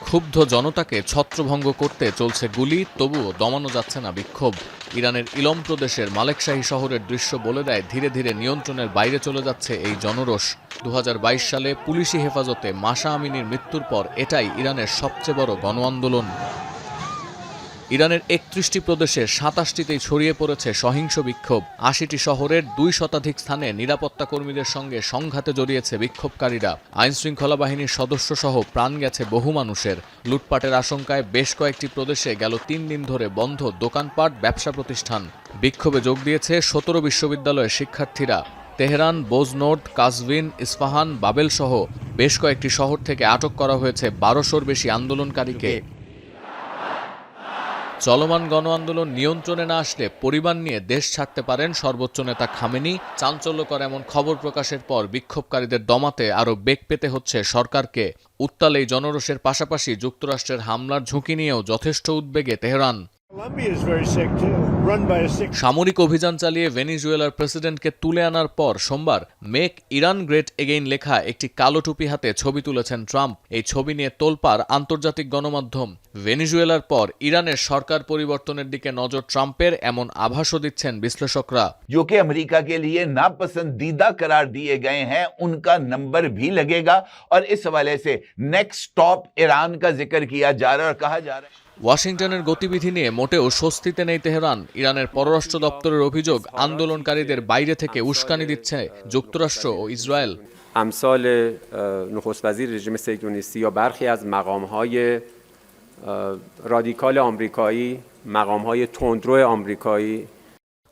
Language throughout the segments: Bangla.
ক্ষুব্ধ জনতাকে ছত্রভঙ্গ করতে চলছে গুলি, তবুও দমানো যাচ্ছে না বিক্ষোভ। ইরানের ইলম প্রদেশের মালেকশাহী শহরের দৃশ্য বলে দেয় ধীরে ধীরে নিয়ন্ত্রণের বাইরে চলে যাচ্ছে এই জনরোষ। 2022 সালে পুলিশি হেফাজতে মাশা আমিনির মৃত্যুর পর এটাই ইরানের সবচেয়ে বড় গণ আন্দোলন। ইরানের 31টি প্রদেশে 27টিতেই ছড়িয়ে পড়েছে সহিংস বিক্ষোভ। 80টি শহরের 2 শতাধিক স্থানে নিরাপত্তা কর্মীদের সঙ্গে সংঘাতে জড়িয়েছে বিক্ষোভকারীরা। আইনশৃঙ্খলা বাহিনীর সদস্যসহ প্রাণ গেছে বহু মানুষের। লুটপাটের আশঙ্কায় বেশ কয়েকটি প্রদেশে গেল 3 দিন ধরে বন্ধ দোকানপাট, ব্যবসা প্রতিষ্ঠান। বিক্ষোভে যোগ দিয়েছে 17 বিশ্ববিদ্যালয়ের শিক্ষার্থীরা। তেহরান, বোজনোর্ড, কাজভিন, ইস্পাহান, বাবেল সহ বেশ কয়েকটি শহর থেকে আটক করা হয়েছে 1200-র বেশি আন্দোলনকারীকে। চলমান গণ আন্দোলন নিয়ন্ত্রণে না আসলে পরিবার নিয়ে দেশ ছাড়তে পারেন সর্বোচ্চ নেতা খামেনি। চাঞ্চল্যকর এমন খবর প্রকাশের পর বিক্ষোভকারীদের দমাতে আরও বেগ পেতে হচ্ছে সরকারকে। উত্তাল এই জনরোষের পাশাপাশি যুক্তরাষ্ট্রের হামলার ঝুঁকি নিয়েও যথেষ্ট উদ্বেগে তেহরান। সামরিক অভিযান চালিয়ে ভেনিজুয়েলার প্রেসিডেন্টকে তুলে আনার পর সোমবার মেক ইরান গ্রেট এগেইন লেখা একটি কালো টুপি হাতে ছবি তুলেছেন ট্রাম্প। এই ছবি নিয়ে তোলপাড় আন্তর্জাতিক গণমাধ্যম। ভেনিজুয়েলার পর ইরানের সরকার পরিবর্তনের দিকে নজর ট্রাম্পের, এমন আভাসও দিচ্ছেন বিশ্লেষকরা। जो कि अमेरिका के लिए नापसंदीदा करार दिए गए हैं, उनका नंबर भी लगेगा और इस हवाले से नेक्स्ट स्टॉप ईरान का जिक्र किया जा रहा है और कहा जा रहा है। ওয়াশিংটনের গতিবিধি নিয়ে মোটেও স্বস্তিতে নেই তেহরান। ইরানের পররাষ্ট্র দপ্তরের অভিযোগ, আন্দোলনকারীদের বাইরে থেকে উস্কানি দিচ্ছে যুক্তরাষ্ট্র ও ইসরায়েল। امثال نخست وزیر رژیم صهیونیستی یا برخی از مقام‌های رادیکال آمریکایی، مقام‌های تندرو آمریکایی।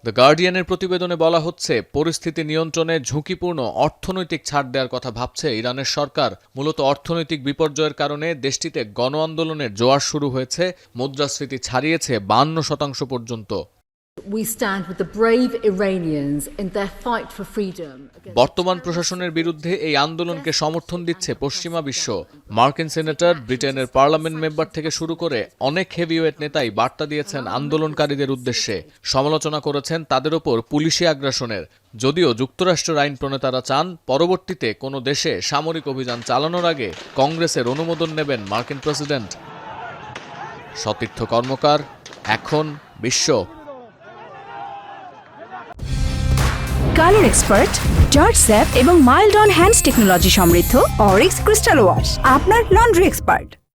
দ্য গার্ডিয়ানের প্রতিবেদনে বলা হচ্ছে, পরিস্থিতি নিয়ন্ত্রণে ঝুঁকিপূর্ণ অর্থনৈতিক ছাড় দেওয়ার কথা ভাবছে ইরানের সরকার। মূলত অর্থনৈতিক বিপর্যয়ের কারণে দেশটিতে গণ আন্দোলনের জোয়ার শুরু হয়েছে, মুদ্রাস্ফীতি ছাড়িয়েছে 52% পর্যন্ত। We stand with the brave Iranians in their fight for freedom. বর্তমান প্রশাসনের বিরুদ্ধে এই আন্দোলনকে সমর্থন দিচ্ছে পশ্চিমা বিশ্ব। মার্কিন সেনেটর, ব্রিটেনের পার্লামেন্ট মেম্বার থেকে শুরু করে অনেক হেভিওয়েট নেতাই বার্তা দিয়েছেন আন্দোলনকারীদের উদ্দেশ্যে। সমালোচনা করেছেন তাদের ওপর পুলিশি আগ্রাসনের। যদিও যুক্তরাষ্ট্রের আইন প্রণেতারা চান পরবর্তীতে কোনো দেশে সামরিক অভিযান চালানোর আগে কংগ্রেসের অনুমোদন নেবেন মার্কিন প্রেসিডেন্ট। সতীর্থ কর্মকার, এখন বিশ্ব। কালার এক্সপার্ট, জর্জ স্যাপ এবং মাইল্ড অন হ্যান্ডস টেকনোলজি সমৃদ্ধ অরিক্স ক্রিস্টাল ওয়াশ আপনার লন্ড্রি এক্সপার্ট।